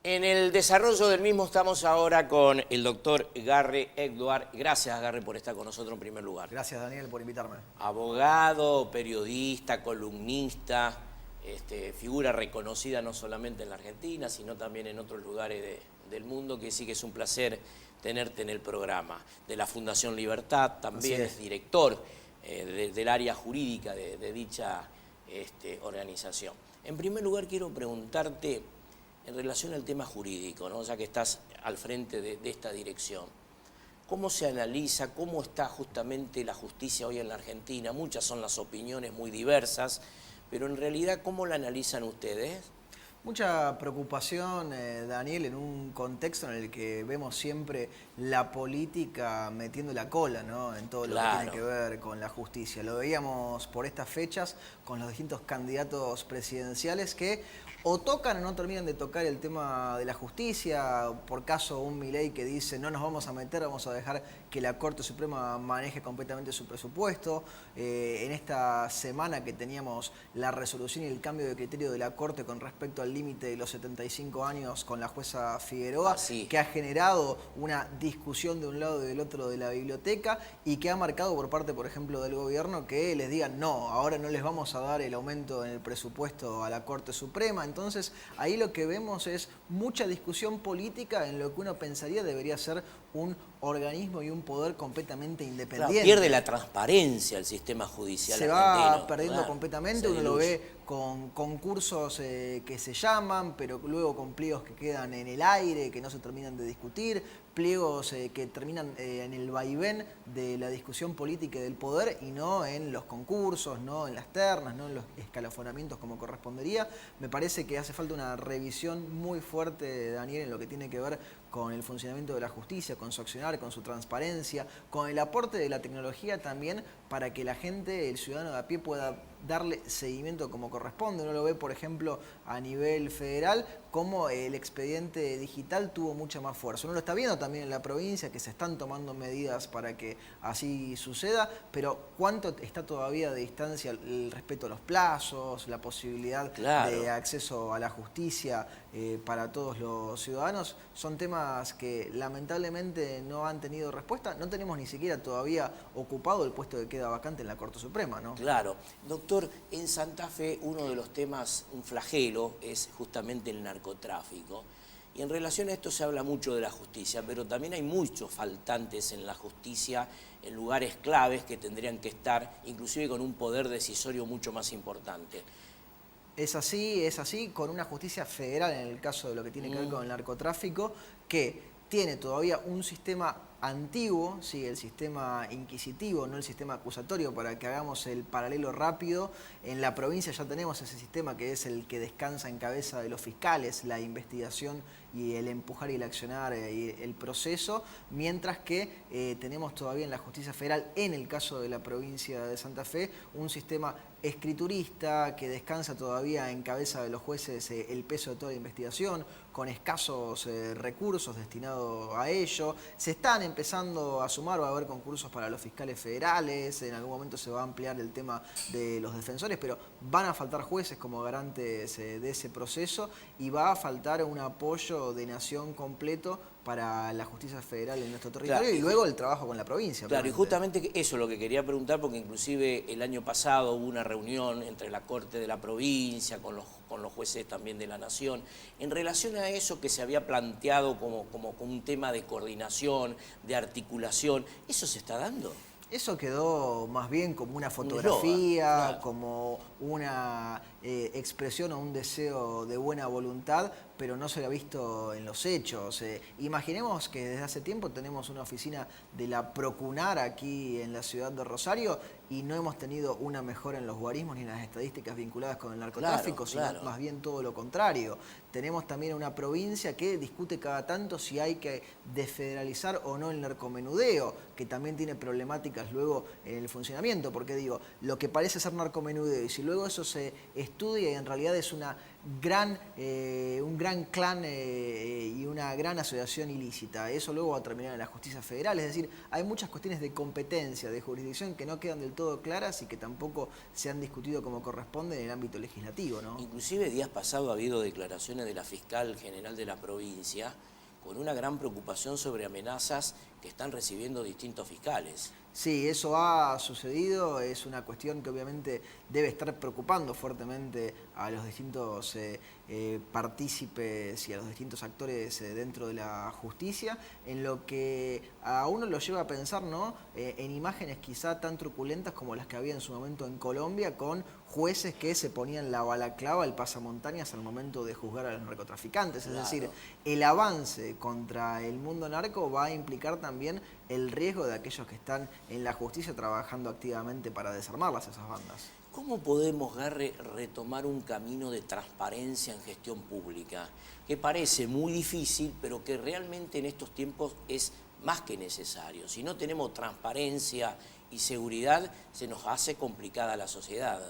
En el desarrollo del mismo estamos ahora con el doctor Garre Edward. Gracias, Garre, por estar con nosotros en primer lugar. Gracias, Daniel, por invitarme. Abogado, periodista, columnista, figura reconocida no solamente en la Argentina, sino también en otros lugares del mundo, que sí que es un placer tenerte en el programa. De la Fundación Libertad, también es director del área jurídica de dicha organización. En primer lugar, quiero preguntarte en relación al tema jurídico, ¿no? Ya que estás al frente de esta dirección. ¿Cómo se analiza, cómo está justamente la justicia hoy en la Argentina? Muchas son las opiniones muy diversas, pero en realidad, ¿cómo la analizan ustedes? Mucha preocupación, Daniel, en un contexto en el que vemos siempre la política metiendo la cola, ¿no? En todo lo que tiene que ver con la justicia. Lo veíamos por estas fechas con los distintos candidatos presidenciales que o tocan o no terminan de tocar el tema de la justicia. Por caso, un Milei que dice no nos vamos a meter, vamos a dejar que la Corte Suprema maneje completamente su presupuesto. En esta semana que teníamos la resolución y el cambio de criterio de la Corte con respecto al límite de los 75 años con la jueza Figueroa, que ha generado una discusión de un lado y del otro de la biblioteca y que ha marcado por parte, por ejemplo, del gobierno que les digan no, ahora no les vamos a dar el aumento en el presupuesto a la Corte Suprema. Entonces, ahí lo que vemos es mucha discusión política en lo que uno pensaría debería ser un organismo y un poder completamente independiente. Claro, pierde la transparencia el sistema judicial argentino. Se va perdiendo completamente, uno lo ve con concursos que se llaman, pero luego con pliegos que quedan en el aire, que no se terminan de discutir, pliegos que terminan en el vaivén de la discusión política y del poder y no en los concursos, no en las ternas, no en los escalafonamientos como correspondería. Me parece que hace falta una revisión muy fuerte, Daniel, en lo que tiene que ver con el funcionamiento de la justicia, con su accionar, con su transparencia, con el aporte de la tecnología también para que la gente, el ciudadano de a pie, pueda darle seguimiento como corresponde. Uno lo ve, por ejemplo, a nivel federal, como el expediente digital tuvo mucha más fuerza. Uno lo está viendo también en la provincia, que se están tomando medidas para que así suceda, pero ¿cuánto está todavía de distancia el respeto a los plazos, la posibilidad de acceso a la justicia para todos los ciudadanos? Son temas que lamentablemente no han tenido respuesta. No tenemos ni siquiera todavía ocupado el puesto que queda vacante en la Corte Suprema, ¿no? Claro. Doctor, en Santa Fe uno de los temas, un flagelo, es justamente el narcotráfico. Y en relación a esto se habla mucho de la justicia, pero también hay muchos faltantes en la justicia, en lugares claves que tendrían que estar, inclusive con un poder decisorio mucho más importante. Es así, con una justicia federal en el caso de lo que tiene que ver con el narcotráfico, que tiene todavía un sistema antiguo, sí, el sistema inquisitivo, no el sistema acusatorio, para que hagamos el paralelo rápido. En la provincia ya tenemos ese sistema que es el que descansa en cabeza de los fiscales, la investigación y el empujar y el accionar y el proceso, mientras que tenemos todavía en la justicia federal, en el caso de la provincia de Santa Fe, un sistema escriturista que descansa todavía en cabeza de los jueces el peso de toda la investigación, con escasos recursos destinados a ello. Se están empezando a sumar, va a haber concursos para los fiscales federales, en algún momento se va a ampliar el tema de los defensores, pero van a faltar jueces como garantes de ese proceso y va a faltar un apoyo de nación completo para la justicia federal en nuestro territorio y luego el trabajo con la provincia. Claro, obviamente. Y justamente eso es lo que quería preguntar, porque inclusive el año pasado hubo una reunión entre la Corte de la provincia, con los jueces también de la Nación, en relación a eso que se había planteado como un tema de coordinación, de articulación. ¿Eso se está dando? Eso quedó más bien como una fotografía, claro, como una expresión o un deseo de buena voluntad, pero no se lo ha visto en los hechos. Imaginemos que desde hace tiempo tenemos una oficina de la Procunar aquí en la ciudad de Rosario y no hemos tenido una mejora en los guarismos ni en las estadísticas vinculadas con el narcotráfico, sino más bien todo lo contrario. Tenemos también una provincia que discute cada tanto si hay que desfederalizar o no el narcomenudeo, que también tiene problemáticas luego en el funcionamiento, porque digo, lo que parece ser narcomenudeo y si luego eso se estudia y en realidad es un gran clan y una gran asociación ilícita. Eso luego va a terminar en la justicia federal. Es decir, hay muchas cuestiones de competencia, de jurisdicción que no quedan del todo claras y que tampoco se han discutido como corresponde en el ámbito legislativo, ¿no? Inclusive días pasados ha habido declaraciones de la fiscal general de la provincia con una gran preocupación sobre amenazas que están recibiendo distintos fiscales. Sí, eso ha sucedido, es una cuestión que obviamente debe estar preocupando fuertemente a los distintos partícipes y a los distintos actores dentro de la justicia, en lo que a uno lo lleva a pensar, ¿no? En imágenes quizá tan truculentas como las que había en su momento en Colombia, con jueces que se ponían la balaclava, el pasamontañas al momento de juzgar a los narcotraficantes. Es decir, el avance contra el mundo narco va a implicar también el riesgo de aquellos que están en la justicia trabajando activamente para desarmarlas, esas bandas. ¿Cómo podemos, Garre, retomar un camino de transparencia en gestión pública? Que parece muy difícil, pero que realmente en estos tiempos es más que necesario. Si no tenemos transparencia y seguridad, se nos hace complicada la sociedad.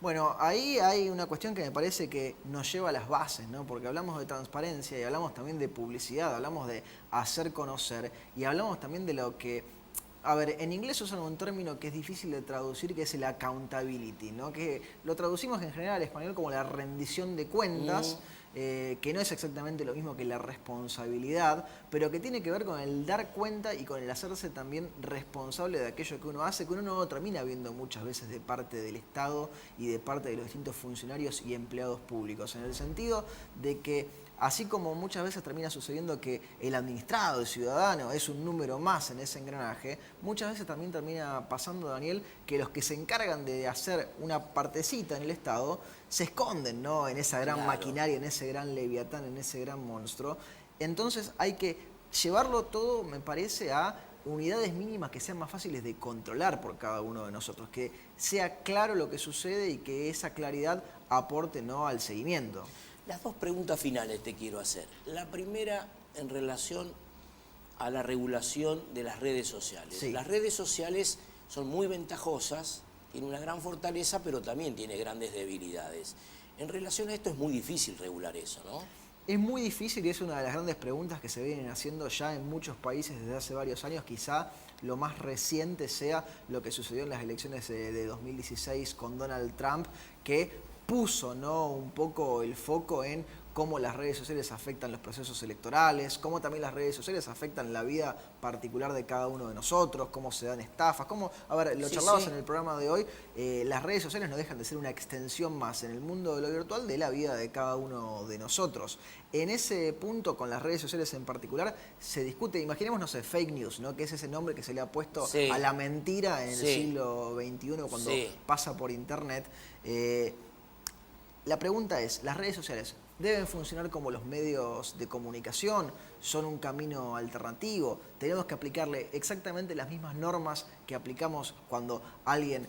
Bueno, ahí hay una cuestión que me parece que nos lleva a las bases, ¿no? Porque hablamos de transparencia y hablamos también de publicidad, hablamos de hacer conocer y hablamos también de lo que... A ver, en inglés usan un término que es difícil de traducir, que es el accountability, ¿no? Que lo traducimos en general al español como la rendición de cuentas, que no es exactamente lo mismo que la responsabilidad, pero que tiene que ver con el dar cuenta y con el hacerse también responsable de aquello que uno hace, que uno no termina viendo muchas veces de parte del Estado y de parte de los distintos funcionarios y empleados públicos, en el sentido de que así como muchas veces termina sucediendo que el administrado, el ciudadano, es un número más en ese engranaje, muchas veces también termina pasando, Daniel, que los que se encargan de hacer una partecita en el Estado se esconden, ¿no? En esa gran maquinaria, en ese gran leviatán, en ese gran monstruo. Entonces hay que llevarlo todo, me parece, a unidades mínimas que sean más fáciles de controlar por cada uno de nosotros, que sea claro lo que sucede y que esa claridad aporte, ¿no?, al seguimiento. Las dos preguntas finales te quiero hacer. La primera en relación a la regulación de las redes sociales. Sí. Las redes sociales son muy ventajosas, tienen una gran fortaleza, pero también tiene grandes debilidades. En relación a esto es muy difícil regular eso, ¿no? Es muy difícil y es una de las grandes preguntas que se vienen haciendo ya en muchos países desde hace varios años. Quizá lo más reciente sea lo que sucedió en las elecciones de 2016 con Donald Trump, que puso, ¿no?, un poco el foco en cómo las redes sociales afectan los procesos electorales, cómo también las redes sociales afectan la vida particular de cada uno de nosotros, cómo se dan estafas, cómo, a ver, lo charlabas en el programa de hoy, las redes sociales no dejan de ser una extensión más en el mundo de lo virtual de la vida de cada uno de nosotros. En ese punto, con las redes sociales en particular, se discute, imaginemos, no sé, fake news, ¿no?, que es ese nombre que se le ha puesto a la mentira en el siglo XXI cuando pasa por internet. La pregunta es, ¿las redes sociales deben funcionar como los medios de comunicación? ¿Son un camino alternativo? ¿Tenemos que aplicarle exactamente las mismas normas que aplicamos cuando alguien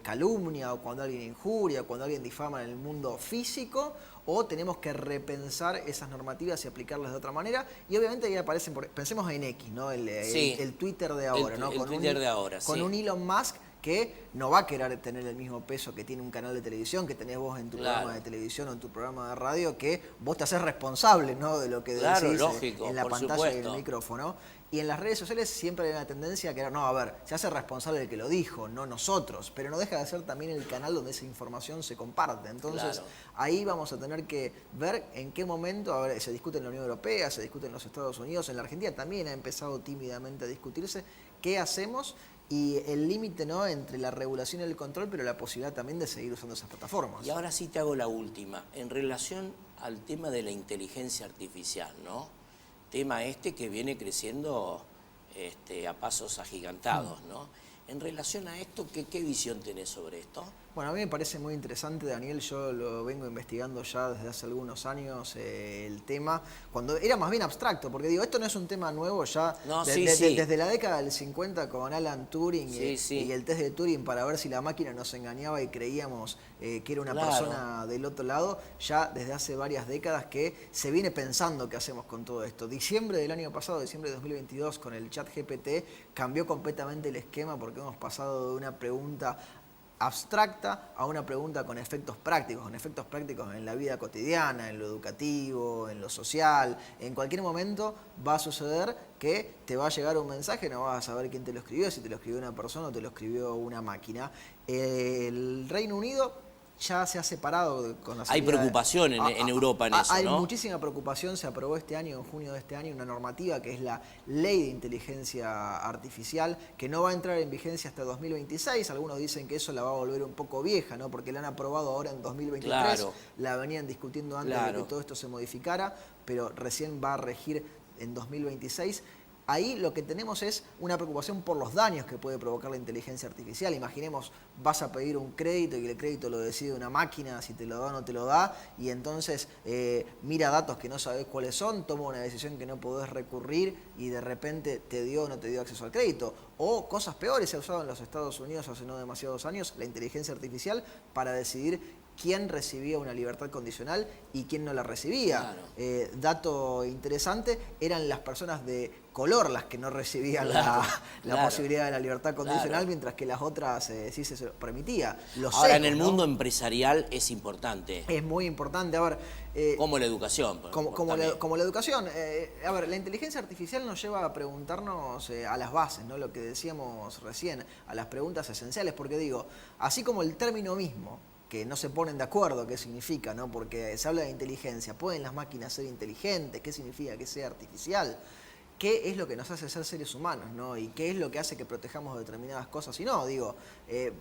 calumnia o cuando alguien injuria o cuando alguien difama en el mundo físico? ¿O tenemos que repensar esas normativas y aplicarlas de otra manera? Y obviamente ahí aparecen, pensemos en X, ¿no? El Twitter de ahora, ¿no? Con un Elon Musk que no va a querer tener el mismo peso que tiene un canal de televisión, que tenés vos en tu programa de televisión o en tu programa de radio, que vos te haces responsable, ¿no?, de lo que decís en la pantalla y en el micrófono. Y en las redes sociales siempre hay una tendencia a querer, no, a ver, se hace responsable del que lo dijo, no nosotros, pero no deja de ser también el canal donde esa información se comparte. Entonces, ahí vamos a tener que ver en qué momento, a ver, se discute en la Unión Europea, se discute en los Estados Unidos, en la Argentina también ha empezado tímidamente a discutirse qué hacemos y el límite, ¿no?, entre la regulación y el control, pero la posibilidad también de seguir usando esas plataformas. Y ahora sí te hago la última, en relación al tema de la inteligencia artificial, ¿no? Tema que viene creciendo a pasos agigantados, ¿no? En relación a esto, ¿qué visión tenés sobre esto? Bueno, a mí me parece muy interesante, Daniel, yo lo vengo investigando ya desde hace algunos años el tema, cuando era más bien abstracto, porque digo, esto no es un tema nuevo ya, desde la década del 50 con Alan Turing y el test de Turing para ver si la máquina nos engañaba y creíamos que era una persona del otro lado, ya desde hace varias décadas que se viene pensando qué hacemos con todo esto. Diciembre del año pasado, diciembre de 2022, con el ChatGPT cambió completamente el esquema porque hemos pasado de una pregunta abstracta a una pregunta con efectos prácticos en la vida cotidiana, en lo educativo, en lo social. En cualquier momento va a suceder que te va a llegar un mensaje, no vas a saber quién te lo escribió, si te lo escribió una persona o te lo escribió una máquina. El Reino Unido ya se ha separado con la salida. Hay preocupación en Europa en eso, Hay ¿no? muchísima preocupación. Se aprobó este año, en junio de este año, una normativa que es la Ley de Inteligencia Artificial, que no va a entrar en vigencia hasta 2026. Algunos dicen que eso la va a volver un poco vieja, ¿no? Porque la han aprobado ahora en 2023. Claro. La venían discutiendo antes de que todo esto se modificara, pero recién va a regir en 2026. Ahí lo que tenemos es una preocupación por los daños que puede provocar la inteligencia artificial. Imaginemos, vas a pedir un crédito y el crédito lo decide una máquina, si te lo da o no te lo da, y entonces mira datos que no sabes cuáles son, toma una decisión que no podés recurrir y de repente te dio o no te dio acceso al crédito. O cosas peores, se ha usado en los Estados Unidos hace no demasiados años la inteligencia artificial para decidir quién recibía una libertad condicional y quién no la recibía. Claro. Dato interesante, eran las personas de color las que no recibían la posibilidad de la libertad condicional, mientras que las otras sí se permitía. Ahora, en el mundo empresarial es importante. Es muy importante. A ver, como la educación. Como la educación. A ver, la inteligencia artificial nos lleva a preguntarnos a las bases, ¿no? Lo que decíamos recién, a las preguntas esenciales, porque digo, así como el término mismo, que no se ponen de acuerdo qué significa, ¿no? Porque se habla de inteligencia. ¿Pueden las máquinas ser inteligentes? ¿Qué significa que sea artificial? ¿Qué es lo que nos hace ser seres humanos, ¿no? Y qué es lo que hace que protejamos determinadas cosas? Y no, digo,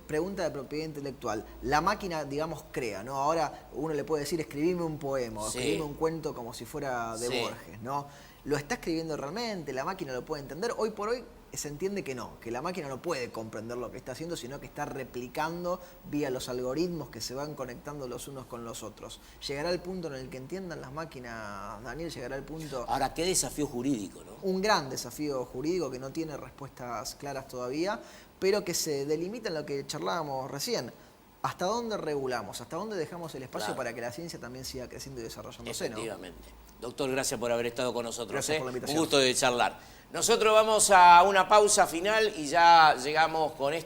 pregunta de propiedad intelectual. La máquina, digamos, crea, ¿no? Ahora uno le puede decir, escribime un poema, o escribime un cuento como si fuera de Borges, ¿no? ¿Lo está escribiendo realmente? ¿La máquina lo puede entender? Hoy por hoy se entiende que no, que la máquina no puede comprender lo que está haciendo, sino que está replicando vía los algoritmos que se van conectando los unos con los otros. ¿Llegará el punto en el que entiendan las máquinas, Daniel? ¿Llegará el punto? Ahora, qué desafío jurídico, ¿no? Un gran desafío jurídico que no tiene respuestas claras todavía, pero que se delimita en lo que charlábamos recién. ¿Hasta dónde regulamos? ¿Hasta dónde dejamos el espacio para que la ciencia también siga creciendo y desarrollándose? Efectivamente. ¿No? Doctor, gracias por haber estado con nosotros. Gracias por la invitación. Un gusto de charlar. Nosotros vamos a una pausa final y ya llegamos con esto.